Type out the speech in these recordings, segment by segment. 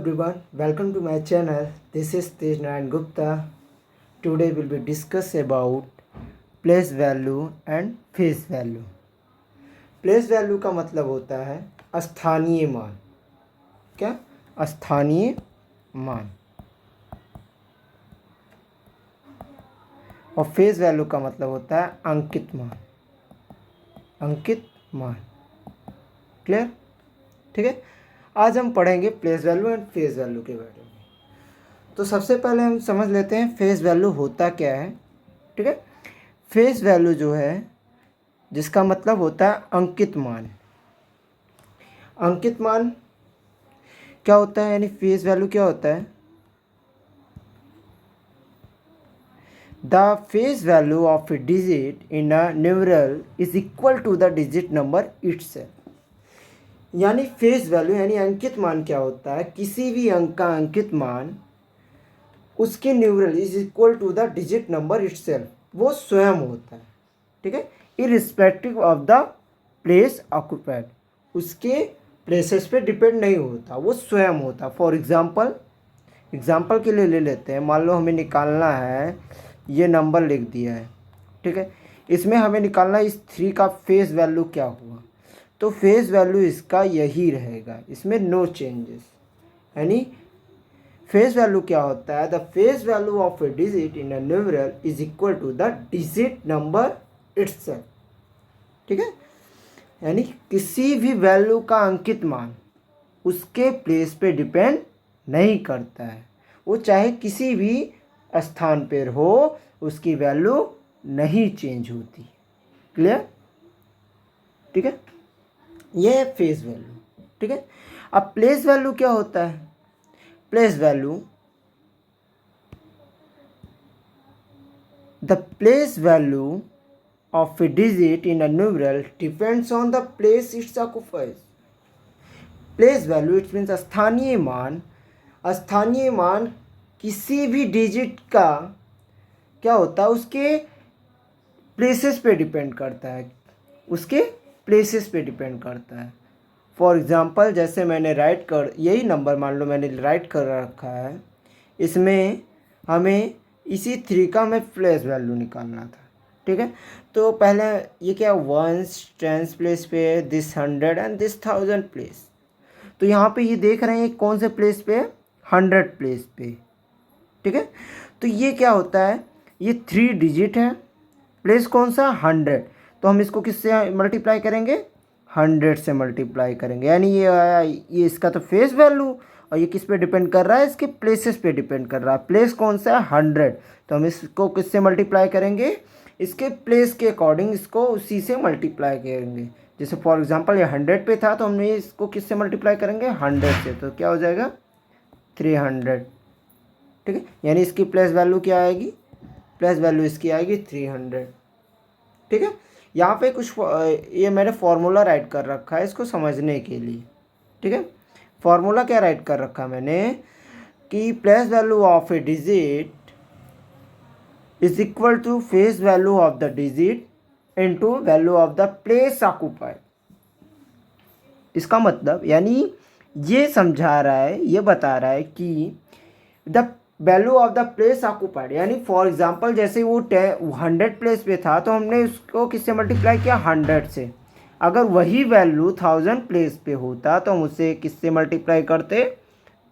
Everyone, welcome to my channel. This is Tej Narayan Gupta. Today we'll be discuss about place value and face value. Place value का मतलब होता है स्थानीय मान. क्या? स्थानीय मान. और फेस वैल्यू का मतलब होता है अंकित मान. अंकित मान. क्लियर? ठीक है. आज हम पढ़ेंगे place value and face value के बारे में. तो सबसे पहले हम समझ लेते हैं फेस वैल्यू होता क्या है. ठीक है. फेस वैल्यू जो है जिसका मतलब होता है अंकित मान. अंकित मान क्या होता है, यानी फेस वैल्यू क्या होता है? The face value of a digit in a numeral is equal to the digit number itself. यानी फेस वैल्यू यानी अंकित मान क्या होता है? किसी भी अंक का अंकित मान उसके numeral is equal to the digit number itself. वो स्वयं होता है. ठीक है. Irrespective of the place occupied. उसके प्लेसेस पे डिपेंड नहीं होता, वो स्वयं होता. फॉर एग्जाम्पल के लिए ले लेते हैं. मान लो हमें निकालना है, ये नंबर लिख दिया है. ठीक है. इसमें हमें निकालना है इस 3 का फेस वैल्यू क्या हुआ. तो फेस वैल्यू इसका यही रहेगा, इसमें नो चेंजेस. यानी फेस वैल्यू क्या होता है? The face value of a digit in a numeral is equal to the digit number itself. ठीक है. यानी किसी भी वैल्यू का अंकित मान उसके प्लेस पे डिपेंड नहीं करता है. वो चाहे किसी भी स्थान पर हो, उसकी वैल्यू नहीं चेंज होती. क्लियर? ठीक है. ये है फेस वैल्यू. ठीक है. अब प्लेस वैल्यू क्या होता है? Place value, the place value of a digit in a numeral depends on the place it's occupies. Place value it means स्थानीय मान. स्थानीय मान किसी भी डिजिट का क्या होता है? उसके प्लेसेस पे डिपेंड करता है. उसके प्लेसेस पे डिपेंड करता है. फॉर एग्ज़ाम्पल जैसे मैंने यही नंबर मान लो मैंने राइट कर रखा है. इसमें हमें इसी 3 का हमें प्लेस वैल्यू निकालना था. ठीक है. तो पहले ये क्या, 1s 10s प्लेस पे, दिस 100 एंड दिस 1000 प्लेस. तो यहाँ पे ये देख रहे हैं कौन से प्लेस पे? 100 प्लेस पे. ठीक है. तो ये क्या होता है? ये 3 डिजिट है. प्लेस कौन सा? 100. तो हम इसको किससे मल्टीप्लाई करेंगे? 100 से मल्टीप्लाई करेंगे. यानी ये आया, ये इसका तो फेस वैल्यू. और ये किस पे डिपेंड कर रहा है? इसके प्लेसेस पे डिपेंड कर रहा है. प्लेस कौन सा है? 100. तो हम इसको किससे मल्टीप्लाई करेंगे? इसके प्लेस के अकॉर्डिंग इसको उसी से मल्टीप्लाई करेंगे. जैसे फॉर एग्जांपल ये 100 पे था, तो हमने इसको किससे मल्टीप्लाई करेंगे? 100 से. तो क्या हो जाएगा? 300. ठीक है. यानी इसकी प्लेस वैल्यू क्या आएगी? प्लेस वैल्यू इसकी आएगी 300. ठीक है. यहाँ पे कुछ ये मैंने फार्मूला राइट कर रखा है इसको समझने के लिए. ठीक है. फार्मूला क्या राइट कर रखा मैंने कि place value of a digit is equal to face value of the digit into value of the place occupied. इसका मतलब यानी ये समझा रहा है, ये बता रहा है कि the value of the place occupied. यानी फॉर एग्जांपल जैसे वो 100 प्लेस पे था, तो हमने उसको किससे मल्टीप्लाई किया? 100 से. अगर वही वैल्यू 1000 प्लेस पे होता तो हम उसे किससे मल्टीप्लाई करते?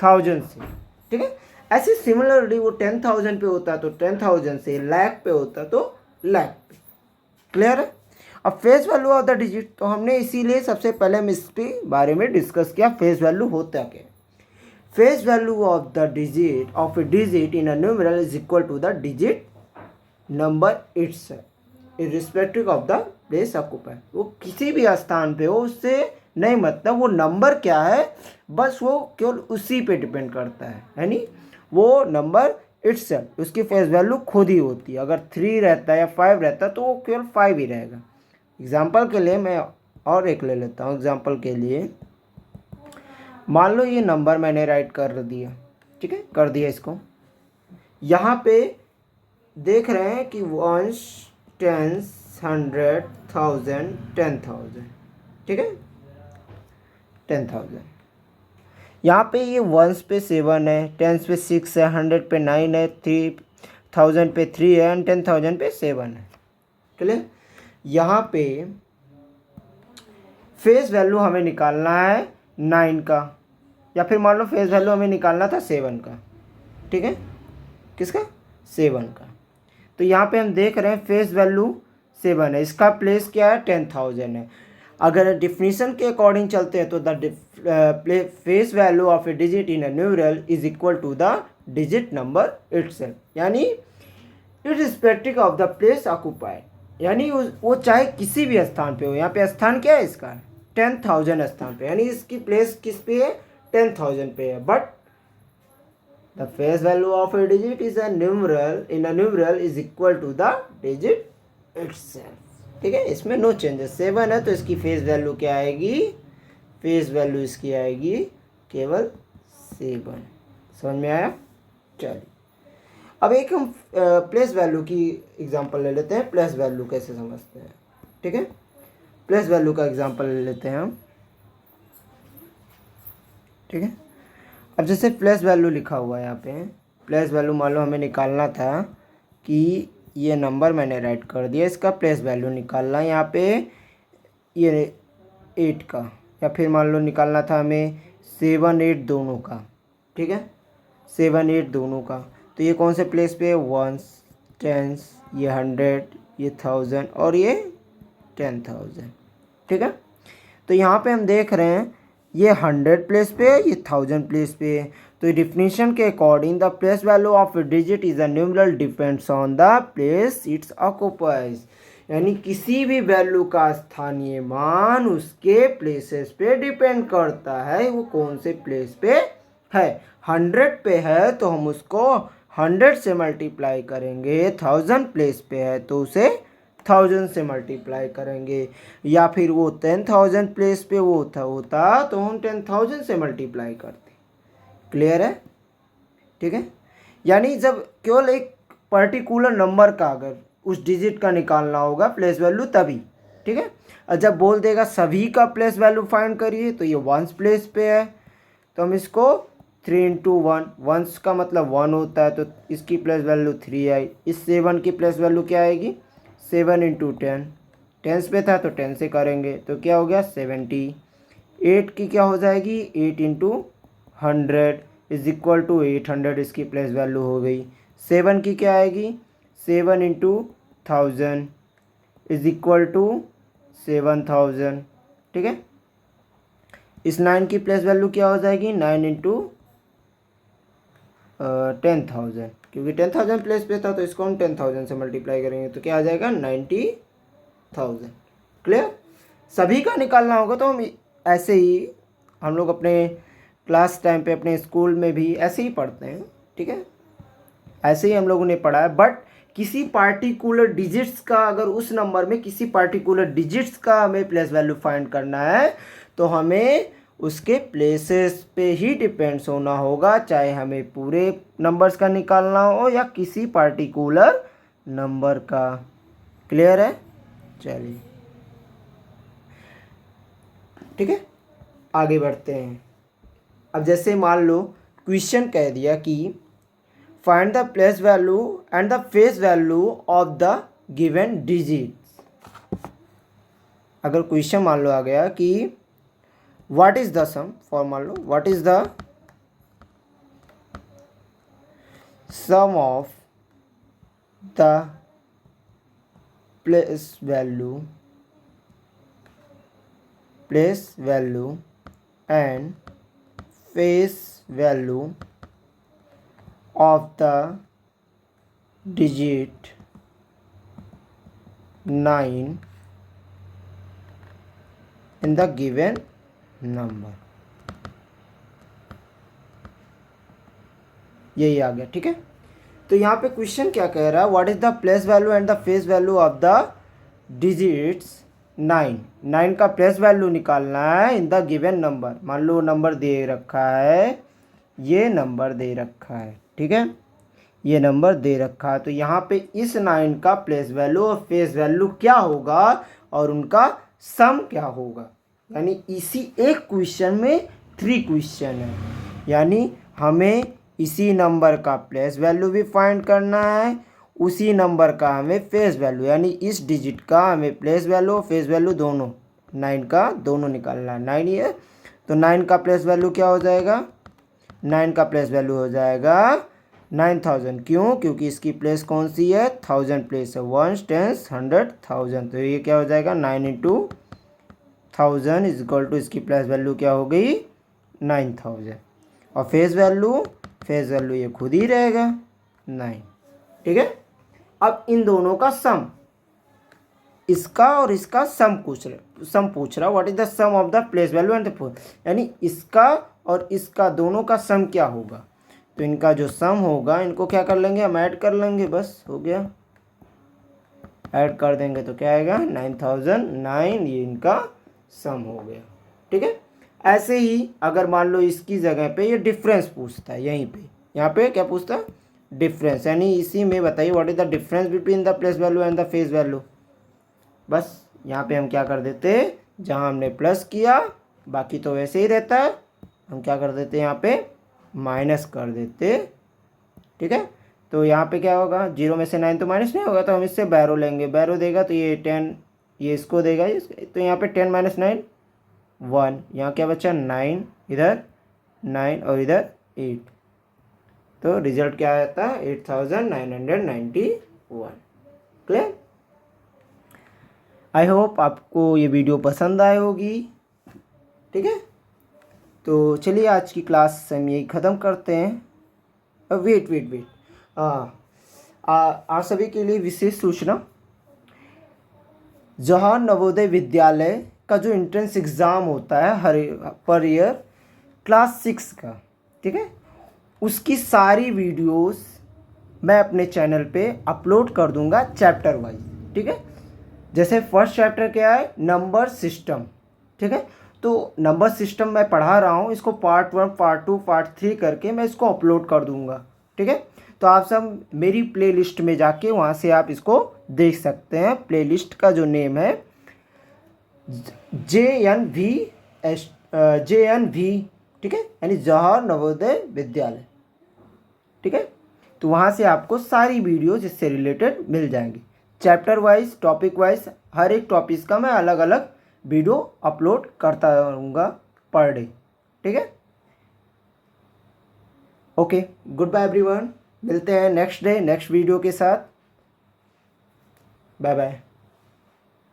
1000 से. ठीक है. ऐसे सिमिलरली वो 10,000 पे होता तो 10,000 से, लाख पे होता तो लाख पे. क्लियर है? अब face value of the digit, तो हमने इसीलिए सबसे पहले हम इसके बारे में डिस्कस किया फेस वैल्यू होता क्या. Face value of the digit of a digit in a numeral is equal to the digit number itself irrespective of the place occupied. वो किसी भी स्थान पे हो, उससे नहीं मतलब वो नंबर क्या है, बस वो केवल उसी पे डिपेंड करता है. यानी वो नंबर इटसेल्फ, उसकी फेस वैल्यू खुद ही होती है. अगर 3 रहता है या 5 रहता है तो वो केवल 5 ही रहेगा. एग्जाम्पल के लिए मैं और एक ले लेता हूँ. एग्जाम्पल के लिए मान लो ये नंबर मैंने राइट कर दिया. ठीक है. कर दिया इसको. यहाँ पे देख रहे हैं कि 1s 10s 100 1000 10,000. ठीक है. 10,000. यहाँ पे ये वंस पे 7 है, टेंस पे 6 है, 100 पे 9 है, 3000 पे 3 है एंड 10,000 पे 7 है। क्लियर। यहाँ पे फेस वैल्यू हमें निकालना है 9 का, या फिर मान लो फेस वैल्यू हमें निकालना था 7 का। ठीक है, किसका? 7 का। तो यहाँ पे हम देख रहे हैं फेस वैल्यू 7 है, इसका प्लेस क्या है? 10,000 है। अगर डिफिनीशन के अकॉर्डिंग चलते हैं तो the face value of a digit in a numeral is equal to the digit number itself, यानी irrespective of the place occupied, यानी वो चाहे किसी भी स्थान पे हो। यहाँ पे स्थान क्या है इसका? 10,000 स्थान पे, यानी इसकी प्लेस किस पे है? 10,000 पे है। But the face value of a digit is a numeral in a numeral is equal to the digit itself. ठीक है, इसमें नो चेंजेस। 7 है तो इसकी फेस वैल्यू क्या आएगी? फेस वैल्यू इसकी आएगी केवल 7। समझ में आया? चलिए अब एक हम प्लेस वैल्यू की एग्जांपल ले लेते हैं। प्लेस वैल्यू कैसे समझते हैं? ठीक है, प्लेस वैल्यू का एग्जांपल ले लेते हैं हम। ठीक है, अब जैसे प्लेस वैल्यू लिखा हुआ है यहाँ पे, प्लेस वैल्यू मान लो हमें निकालना था कि ये नंबर मैंने राइट कर दिया, इसका प्लेस वैल्यू निकालना है यहाँ पे ये 8 का, या फिर मान लो निकालना था हमें 7 8 दोनों का। ठीक है, 7 8 दोनों का। तो ये कौन से प्लेस पे है? वंस, टेंस, ये 100, ये 1000 और ये 10,000। ठीक है, तो यहाँ पे हम देख रहे हैं ये 100 प्लेस पे है, ये 1000 प्लेस पे है। तो डिफिनीशन के according the place value of a digit is a numeral depends on the place it's occupies, यानी किसी भी वैल्यू का स्थानीय मान उसके प्लेसेस पे डिपेंड करता है, वो कौन से प्लेस पे है। 100 पे है तो हम उसको 100 से मल्टीप्लाई करेंगे, 1000 प्लेस पे है तो उसे 1000 से मल्टीप्लाई करेंगे, या फिर वो 10,000 प्लेस पे वो होता तो हम 10,000 से मल्टीप्लाई करते। क्लियर है? ठीक है, यानी जब केवल एक पर्टिकुलर नंबर का अगर उस डिजिट का निकालना होगा प्लेस वैल्यू तभी। ठीक है, और जब बोल देगा सभी का प्लेस वैल्यू फाइंड करिए तो ये वंस प्लेस पे है, तो हम इसको 3 इंटू 1, वंस का मतलब 1 होता है तो इसकी प्लेस वैल्यू 3 आई। इस 7 की प्लेस वैल्यू क्या आएगी? 7 इंटू 10, टेंस पे था तो 10 से करेंगे तो क्या हो गया? 70। 8 की क्या हो जाएगी? 8 इंटू 100 इज इक्वल टू 800, इसकी प्लेस वैल्यू हो गई। 7 की क्या आएगी? 7 इंटू 1000 इज इक्वल टू 7000। ठीक है, इस 9 की प्लेस वैल्यू क्या हो जाएगी? 9 इंटू 10,000, क्योंकि 10,000 प्लेस पे था तो इसको हम 10,000 से मल्टीप्लाई करेंगे तो क्या आ जाएगा? 90,000। क्लियर? सभी का निकालना होगा तो हम ऐसे ही, हम लोग अपने क्लास टाइम पे अपने स्कूल में भी ऐसे ही पढ़ते हैं। ठीक है, ऐसे ही हम लोगों ने पढ़ा है। बट किसी पार्टिकुलर डिजिट्स का, अगर उस नंबर में किसी पार्टिकुलर डिजिट्स का हमें प्लेस वैल्यू फाइंड करना है तो हमें उसके प्लेसेस पे ही डिपेंड्स होना होगा, चाहे हमें पूरे नंबर्स का निकालना हो या किसी पार्टिकुलर नंबर का। क्लियर है? चलिए ठीक है, आगे बढ़ते हैं। अब जैसे मान लो क्वेश्चन कह दिया कि find the place value and the face value of the given digit. अगर क्वेश्चन मान लो आ गया कि what is the sum, for मान लो what is the sum of the place value and face value of the digit 9 in the given number, यही आ गया। ठीक है, तो यहाँ पे क्वेश्चन क्या कह रहा है? What is the place value and the face value of the digits 9 का प्लेस वैल्यू निकालना है इन द गिवन नंबर। मान लो नंबर दे रखा है, ये नंबर दे रखा है। ठीक है, ये नंबर दे रखा है, तो यहाँ पे इस 9 का प्लेस वैल्यू और फेस वैल्यू क्या होगा और उनका सम क्या होगा। यानी इसी एक क्वेश्चन में 3 क्वेश्चन है, यानी हमें इसी नंबर का प्लेस वैल्यू भी फाइंड करना है, उसी नंबर का हमें फेस वैल्यू, यानी इस डिजिट का हमें प्लेस वैल्यू और फेस वैल्यू दोनों 9 का दोनों निकालना है। 9 ही है तो 9 का प्लेस वैल्यू क्या हो जाएगा, 9 का प्लेस वैल्यू हो जाएगा 9000। क्यों, क्योंकि इसकी प्लेस कौन सी है, 1000 प्लेस है, 1 10 100 1000। तो ये क्या हो जाएगा 9 इंटू 1000 इज इक्वल टू इसकी प्लेस वैल्यू क्या हो गई 9000। और फेस वैल्यू ये खुद ही रहेगा 9। ठीक है, अब इन दोनों का सम, इसका और इसका सम पूछ रहा what is the sum of the place value and the four, यानी इसका और इसका दोनों का सम क्या होगा। तो इनका जो सम होगा इनको क्या कर लेंगे, हम ऐड कर लेंगे, बस हो गया। ऐड कर देंगे तो क्या आएगा 9009, ये इनका सम हो गया। ठीक है, ऐसे ही अगर मान लो इसकी जगह पे ये डिफरेंस पूछता है, यहीं पे यहाँ पे क्या पूछता है, डिफरेंस, यानी इसी में बताइए what is the difference between the place value and the face value. बस यहाँ पे हम क्या कर देते, जहाँ हमने प्लस किया बाकी तो वैसे ही रहता है, हम क्या कर देते यहाँ पे माइनस कर देते। ठीक है, तो यहाँ पे क्या होगा, 0 में से 9 तो माइनस नहीं होगा, तो हम इससे बैरो लेंगे, बैरो देगा तो ये 10, ये इसको देगा, तो यहाँ पे 10 - 9 1, यहाँ क्या बचा 9, इधर 9 और इधर 8, तो रिजल्ट क्या आता है 8991। क्लियर। आई होप आपको ये वीडियो पसंद आई होगी। ठीक है, तो चलिए आज की क्लास हम यही ख़त्म करते हैं। वेट आप सभी के लिए विशेष सूचना, जवाहर नवोदय विद्यालय का जो एंट्रेंस एग्ज़ाम होता है हर पर ईयर क्लास 6 का, ठीक है, उसकी सारी वीडियोस मैं अपने चैनल पे अपलोड कर दूंगा चैप्टर वाइज। ठीक है, जैसे फर्स्ट चैप्टर क्या है, नंबर सिस्टम। ठीक है, तो नंबर सिस्टम मैं पढ़ा रहा हूँ, इसको पार्ट 1 पार्ट 2 पार्ट 3 करके मैं इसको अपलोड कर दूंगा। ठीक है, तो आप सब मेरी प्लेलिस्ट में जाके वहाँ से आप इसको देख सकते हैं। प्लेलिस्ट का जो नेम है JNV, ठीक है, यानी जवाहर नवोदय विद्यालय। ठीक है, तो वहाँ से आपको सारी वीडियोज इससे रिलेटेड मिल जाएंगी, चैप्टर वाइज टॉपिक वाइज, हर एक टॉपिक का मैं अलग अलग वीडियो अपलोड करता रहूँगा पर डे। ठीक है, ओके, गुड बाय एवरीवन, मिलते हैं नेक्स्ट डे नेक्स्ट वीडियो के साथ। Bye bye.